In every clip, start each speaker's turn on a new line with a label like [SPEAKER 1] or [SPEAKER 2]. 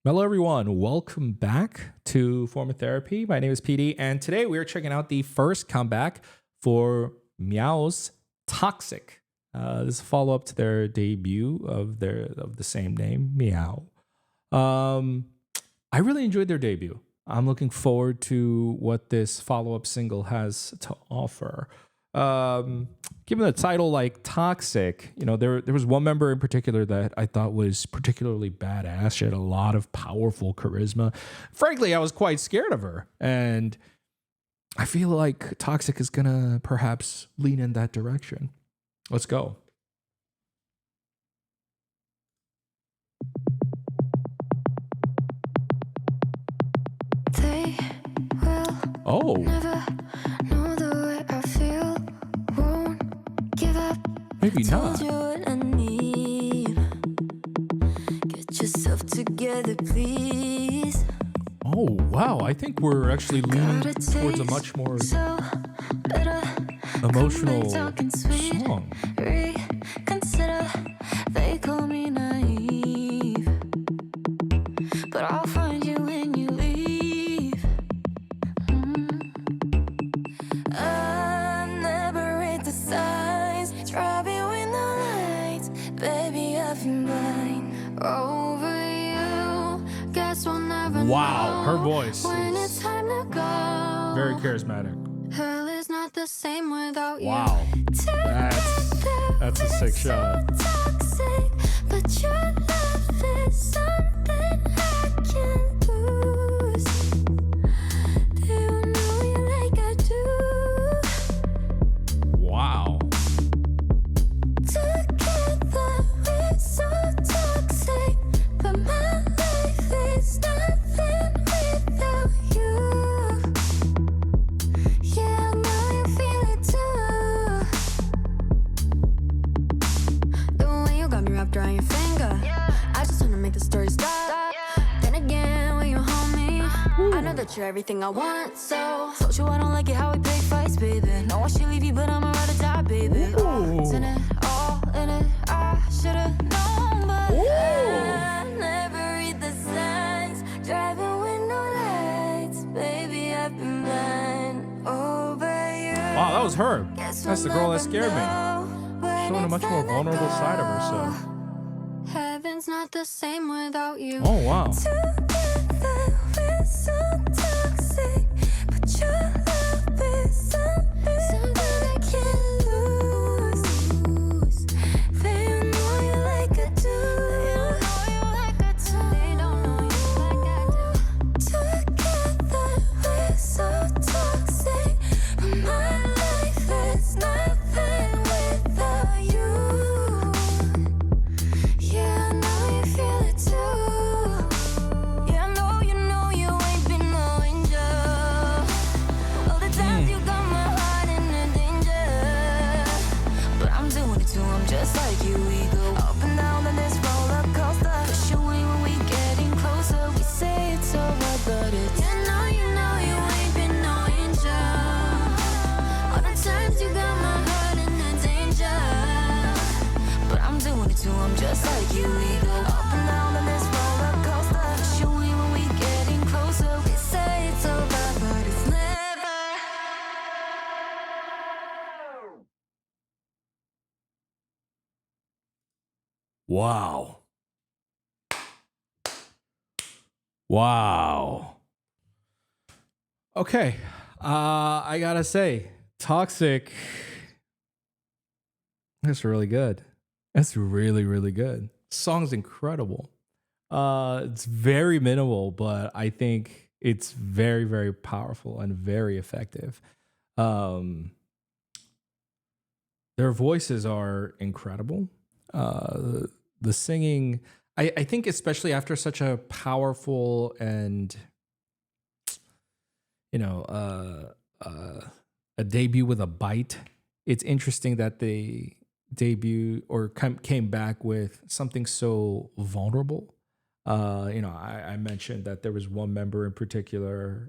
[SPEAKER 1] Hello, everyone. Welcome back to Form of Therapy. My name is PD, and today we are checking out the first comeback for Meow's Toxic. This is a follow up to their debut of the same name, Meow. Um, I really enjoyed their debut. I'm looking forward to what this follow up single has to offer. Um, Given the title like Toxic, there was one member in particular that I thought was particularly badass. She had a lot of powerful charisma. Frankly, I was quite scared of her, and I feel like Toxic is gonna perhaps lean in that direction. Let's go.
[SPEAKER 2] They will
[SPEAKER 1] Oh,
[SPEAKER 2] never know the way I feel. Won't give up.
[SPEAKER 1] maybe
[SPEAKER 2] Told
[SPEAKER 1] not.
[SPEAKER 2] you what I need. Get yourself together, please.
[SPEAKER 1] Oh, wow. I think we're actually leaning
[SPEAKER 2] Got a
[SPEAKER 1] towards a
[SPEAKER 2] taste,
[SPEAKER 1] much more
[SPEAKER 2] so better
[SPEAKER 1] emotional
[SPEAKER 2] talking sweet.
[SPEAKER 1] song.
[SPEAKER 2] Reconsider. They call me naive, but I'll find you when you leave. I never read the signs. Driving with no lights, baby, I've been blind over you. Guess we'll never
[SPEAKER 1] Wow, her
[SPEAKER 2] know
[SPEAKER 1] voice
[SPEAKER 2] when it's
[SPEAKER 1] is
[SPEAKER 2] time to go.
[SPEAKER 1] very charismatic.
[SPEAKER 2] Hell is not the same without you.
[SPEAKER 1] Wow. That's a sick shot.
[SPEAKER 2] Toxic, but your love is something I can't lose. They don't know you like I do.
[SPEAKER 1] Wow.
[SPEAKER 2] Together we're so toxic, but my life is nothing without you. Yeah, I know you feel it too. The way you got me wrapped around your finger, I just wanna make the story stop. Then again, when you hold me, I know that you're everything I want. So told you I don't like it how we pick fights, baby. No, I should leave you, but I'ma ride or die, baby. It's in it, all in it. I should've known, but I never read the signs. Driving with no lights, baby, I've been blind over you.
[SPEAKER 1] Wow, that was her.
[SPEAKER 2] Guess
[SPEAKER 1] That's the
[SPEAKER 2] we'll
[SPEAKER 1] girl that
[SPEAKER 2] never
[SPEAKER 1] scared me.
[SPEAKER 2] know when
[SPEAKER 1] Showing a
[SPEAKER 2] it's
[SPEAKER 1] much more
[SPEAKER 2] time to
[SPEAKER 1] vulnerable side of herself.
[SPEAKER 2] go. Heaven's not the same without you.
[SPEAKER 1] Oh, wow.
[SPEAKER 2] Together we're so toxic, but your love is something I can't lose. They don't know you like I do. They don't know you like I do. Together we're so toxic, but my life is nothing without you. Yeah, I know you feel it too. Yeah, I know you ain't been no angel. All the times you got my heart in a danger, but I'm doing it too. I'm just like you. We go up and down in this roller coaster. Push away when we getting closer. We say it's over, but it's you know you ain't been no angel. All the times you got my heart in a danger, but I'm doing it too. I'm just like you. We go up and down in this roller coaster. Push away when we getting closer. We say it's over, but it's never.
[SPEAKER 1] Wow. Wow. Okay. I gotta say, Toxic. That's really good. That's really, really good. Song's incredible. It's very minimal, but I think it's very, very powerful and very effective. Um, their voices are incredible. The singing, I think, especially after such a powerful and a debut with a bite, it's interesting that they debut or came back with something so vulnerable. I mentioned that there was one member in particular.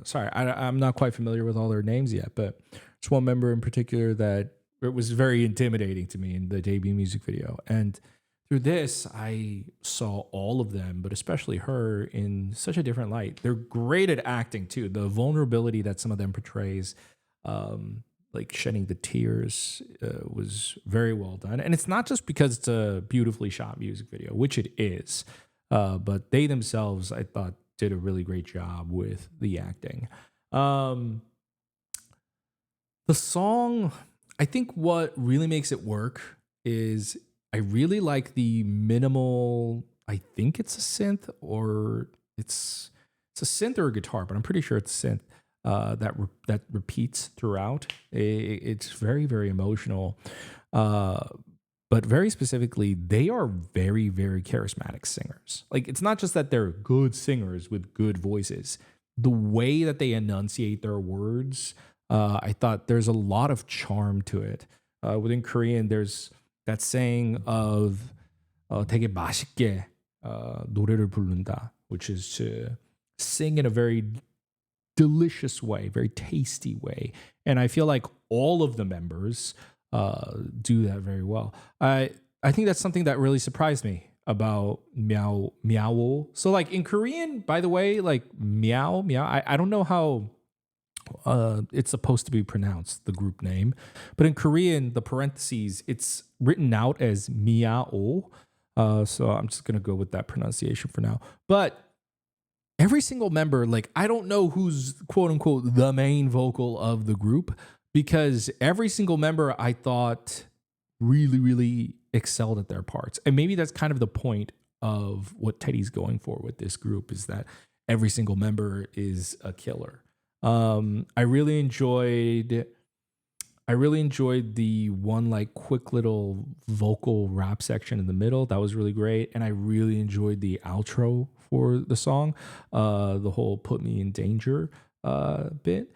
[SPEAKER 1] Sorry, I'm not quite familiar with all their names yet, but there's one member in particular that it was very intimidating to me in the debut music video. And through this, I saw all of them, but especially her in such a different light. They're great at acting too. The vulnerability that some of them portrays, like shedding the tears, was very well done. And it's not just because it's a beautifully shot music video, which it is, but they themselves, I thought, did a really great job with the acting. The song, I think what really makes it work is I really like the minimal, I think it's a synth or it's a synth or a guitar, but I'm pretty sure it's a synth that repeats throughout. It's very, very emotional. But very specifically, they are very, very charismatic singers. Like, it's not just that they're good singers with good voices. The way that they enunciate their words, I thought there's a lot of charm to it. Within Korean, there's that saying of 되게 맛있게 노래를 부른다, which is to sing in a very delicious way, very tasty way. And I feel like all of the members do that very well. I think that's something that really surprised me about Meow. So like in Korean, by the way, like meow, I don't know how it's supposed to be pronounced, the group name, but in Korean, the parentheses, it's written out as meow. So I'm just gonna go with that pronunciation for now. But every single member, like, I don't know who's quote unquote the main vocal of the group, because every single member I thought really, really excelled at their parts. And maybe that's kind of the point of what Teddy's going for with this group, is that every single member is a killer. I really enjoyed the one like quick little vocal rap section in the middle. That was really great. And I really enjoyed the outro for the song, the whole put me in danger bit.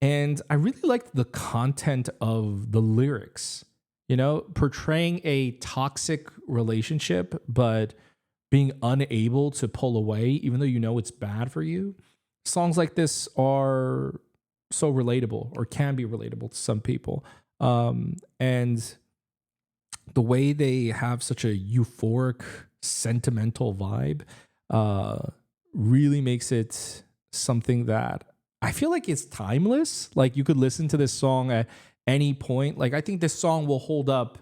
[SPEAKER 1] And I really liked the content of the lyrics, you know, portraying a toxic relationship, but being unable to pull away, even though you know it's bad for you. Songs like this are so relatable, or can be relatable to some people. And the way they have such a euphoric, sentimental vibe really makes it something that I feel like it's timeless. Like, you could listen to this song at any point. Like, I think this song will hold up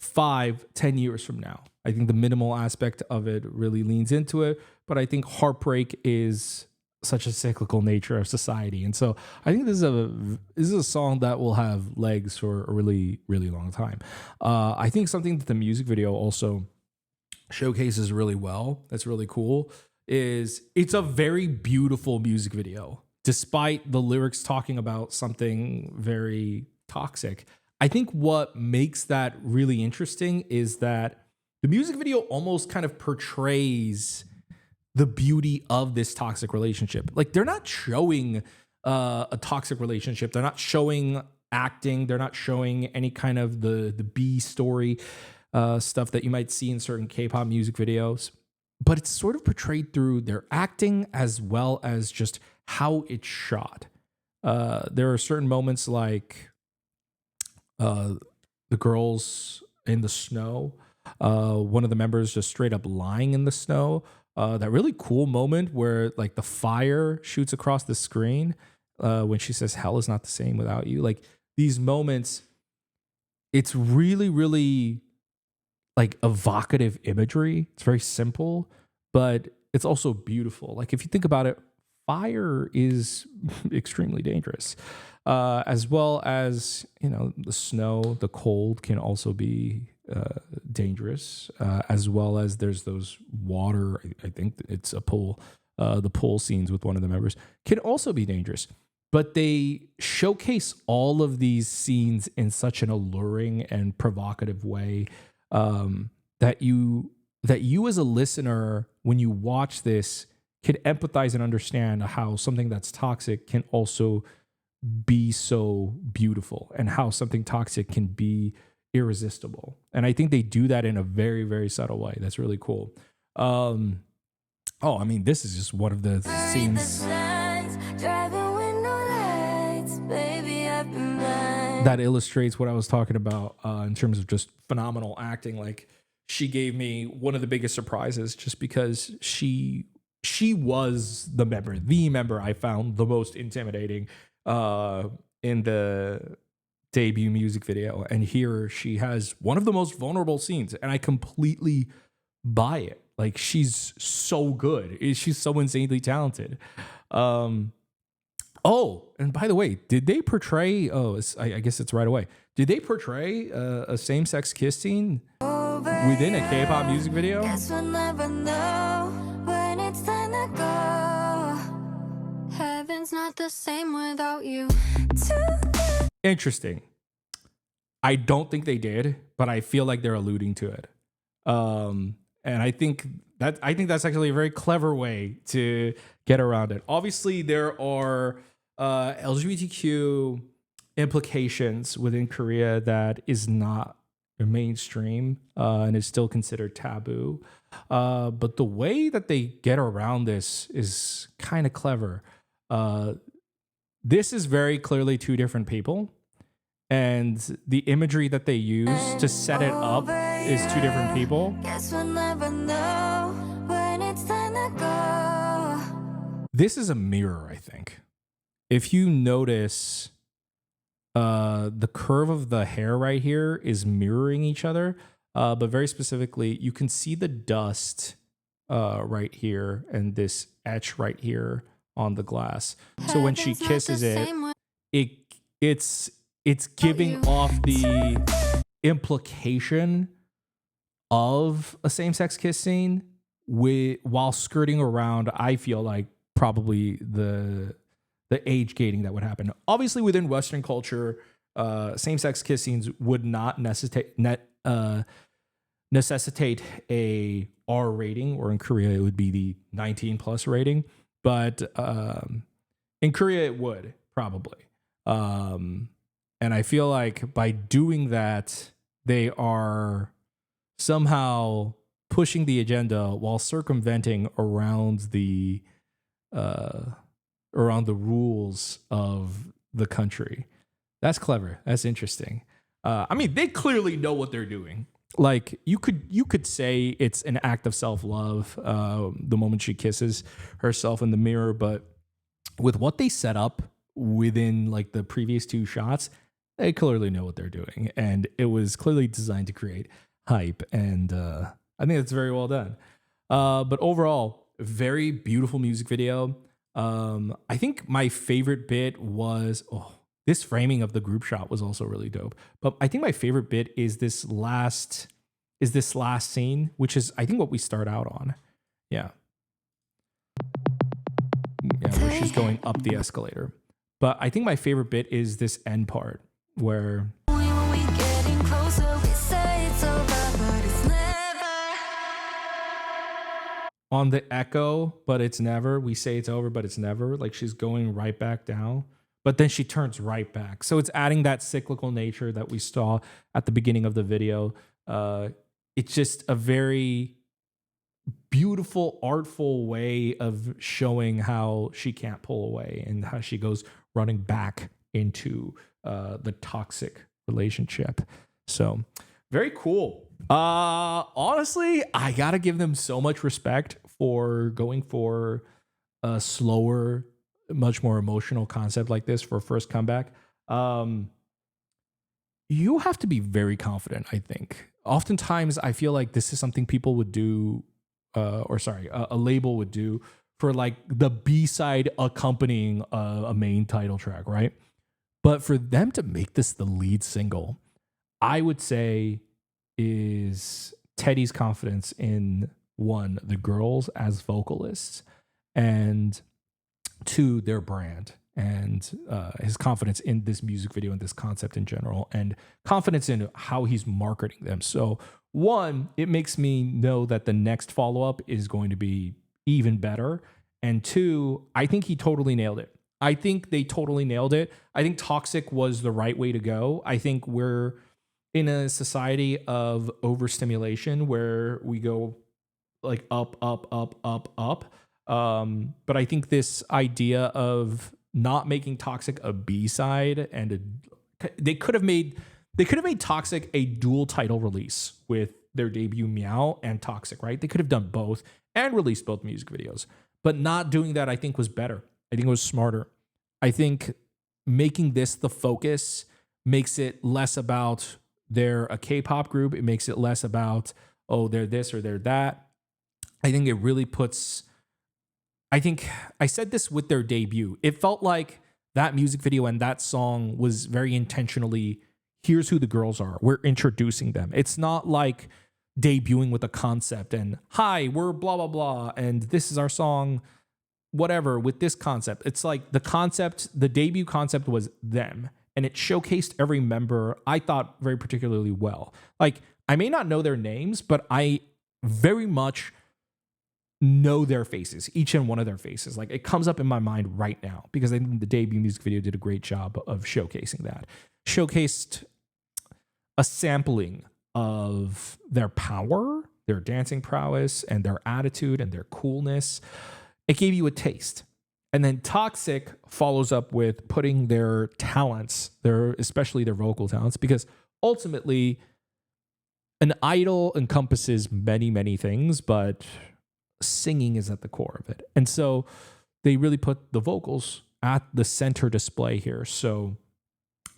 [SPEAKER 1] 5-10 years from now. I think the minimal aspect of it really leans into it, but I think heartbreak is such a cyclical nature of society. And so I think this is a song that will have legs for a really, really long time. I think something that the music video also showcases really well, that's really cool, is it's a very beautiful music video. Despite the lyrics talking about something very toxic, I think what makes that really interesting is that the music video almost kind of portrays the beauty of this toxic relationship. Like, they're not showing a toxic relationship. They're not showing acting. They're not showing any kind of the B story stuff that you might see in certain K-pop music videos. But it's sort of portrayed through their acting as well as just how it's shot. There are certain moments like the girls in the snow, one of the members just straight up lying in the snow. That really cool moment where like the fire shoots across the screen when she says hell is not the same without you. Like, these moments, it's really, really like evocative imagery. It's very simple, but it's also beautiful. Like, if you think about it, fire is extremely dangerous, as well as, you know, the snow, the cold can also be dangerous, as well as there's those water, I think it's a pool, the pool scenes with one of the members can also be dangerous. But they showcase all of these scenes in such an alluring and provocative way that you as a listener, when you watch this, can empathize and understand how something that's toxic can also be so beautiful, and how something toxic can be irresistible. And I think they do that in a very, very subtle way. That's really cool. I mean, this is just one of the scenes that illustrates what I was talking about in terms of just phenomenal acting. Like, she gave me one of the biggest surprises just because she was the member I found the most intimidating in the debut music video. And here she has one of the most vulnerable scenes, and I completely buy it. Like, she's so good. She's so insanely talented. Oh, and by the way, did they portray? I guess it's right away. Did they portray a same-sex kiss scene within a K-pop music video?
[SPEAKER 2] Guess we'll never know when it's time to go. Heaven's not the same without you.
[SPEAKER 1] Interesting. I don't think they did, but I feel like they're alluding to it. And I think that's actually a very clever way to get around it. Obviously, there are LGBTQ implications within Korea that is not mainstream and is still considered taboo. But the way that they get around this is kind of clever. This is very clearly two different people. And the imagery that they use to set it up is two different people.
[SPEAKER 2] Guess we'll never know when it's time to go.
[SPEAKER 1] This is a mirror, I think. If you notice, the curve of the hair right here is mirroring each other. But very specifically, you can see the dust right here and this etch right here on the glass. So when she kisses it's giving off the implication of a same-sex kiss scene while skirting around, I feel like, probably the age gating that would happen. Obviously, within Western culture, same-sex kiss scenes would not necessitate a R rating, or in Korea it would be the 19+ rating. But in Korea it would probably. And I feel like by doing that, they are somehow pushing the agenda while circumventing around the rules of the country. That's clever. That's interesting. I mean, they clearly know what they're doing. Like, you could say it's an act of self-love the moment she kisses herself in the mirror, but with what they set up within like the previous two shots, they clearly know what they're doing, and it was clearly designed to create hype, and I think it's very well done. But overall, very beautiful music video. I think my favorite bit was this framing of the group shot was also really dope. But I think my favorite bit is this last scene, which is I think what we start out on. Yeah, where she's going up the escalator. But I think my favorite bit is this end part where
[SPEAKER 2] When we getting closer, we say it's over, but it's never.
[SPEAKER 1] on the echo, but it's never. We say it's over, but it's never. Like, she's going right back down, but then she turns right back. So it's adding that cyclical nature that we saw at the beginning of the video. It's just a very beautiful, artful way of showing how she can't pull away and how she goes running back into the toxic relationship. So very cool. Honestly, I gotta give them so much respect for going for a slower, much more emotional concept like this for a first comeback. You have to be very confident, I think. Oftentimes, I feel like this is something people would do, a label would do for like the B-side accompanying a main title track, right? But for them to make this the lead single, I would say is Teddy's confidence in, one, the girls as vocalists, and two, their brand, and his confidence in this music video and this concept in general, and confidence in how he's marketing them. So one, it makes me know that the next follow-up is going to be even better. And two, I think he totally nailed it. I think they totally nailed it. I think Toxic was the right way to go. I think we're in a society of overstimulation where we go like up, up, up, up, up. But I think this idea of not making Toxic a B-side they could have made Toxic a dual title release with their debut Meow and Toxic, right? They could have done both and released both music videos. But not doing that, I think, was better. I think it was smarter. I think making this the focus makes it less about they're a K-pop group. It makes it less about, oh, they're this or they're that. I think it really puts, I think I said this with their debut. It felt like that music video and that song was very intentionally, here's who the girls are. We're introducing them. It's not like debuting with a concept and, hi, we're blah, blah, blah, and this is our song, whatever, with this concept. It's like the concept, the debut concept was them, and it showcased every member, I thought, very particularly well. Like, I may not know their names, but I very much know their faces, each and one of their faces. Like, it comes up in my mind right now because I think the debut music video did a great job of showcasing that. Showcased a sampling of their power, their dancing prowess, and their attitude and their coolness. It gave you a taste. And then Toxic follows up with putting their talents, especially their vocal talents, because ultimately an idol encompasses many, many things, but singing is at the core of it. And so they really put the vocals at the center display here. So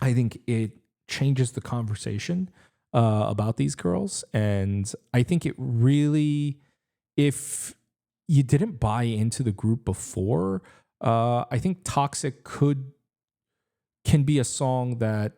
[SPEAKER 1] I think it changes the conversation about these girls. And I think it really, if you didn't buy into the group before, I think Toxic can be a song that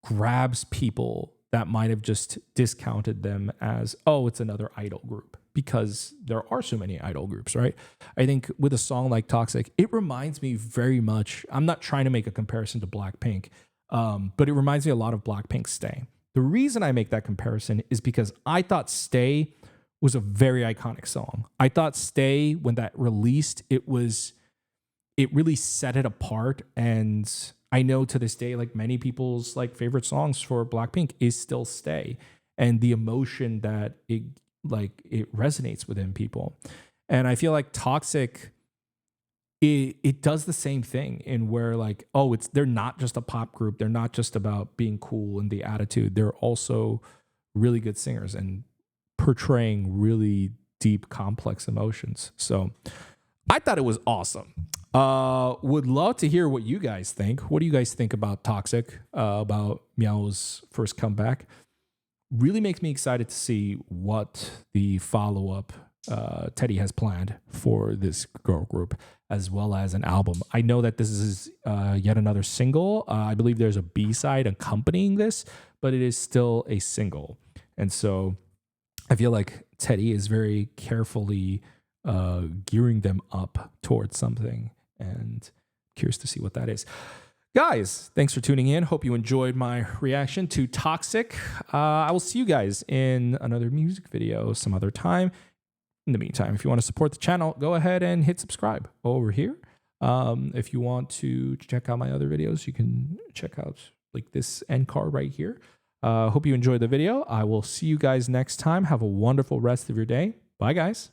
[SPEAKER 1] grabs people that might have just discounted them as, oh, it's another idol group, because there are so many idol groups, right? I think with a song like Toxic, it reminds me very much, I'm not trying to make a comparison to Blackpink, but it reminds me a lot of Blackpink's Stay. The reason I make that comparison is because I thought Stay was a very iconic song. I thought Stay, when that released, it really set it apart. And I know to this day, like, many people's like favorite songs for Blackpink is still Stay, and the emotion that it resonates within people. And I feel like Toxic, it does the same thing in where, like, oh, they're not just a pop group. They're not just about being cool and the attitude. They're also really good singers and portraying really deep, complex emotions. So I thought it was awesome. Would love to hear what you guys think. What do you guys think about Toxic, about Meow's first comeback? Really makes me excited to see what the follow-up Teddy has planned for this girl group, as well as an album. I know that this is yet another single. I believe there's a B-side accompanying this, but it is still a single. And so I feel like Teddy is very carefully gearing them up towards something, and curious to see what that is. Guys, thanks for tuning in. Hope you enjoyed my reaction to Toxic. I will see you guys in another music video some other time. In the meantime, if you want to support the channel, go ahead and hit subscribe over here. If you want to check out my other videos, you can check out like this end card right here. Hope you enjoyed the video. I will see you guys next time. Have a wonderful rest of your day. Bye, guys.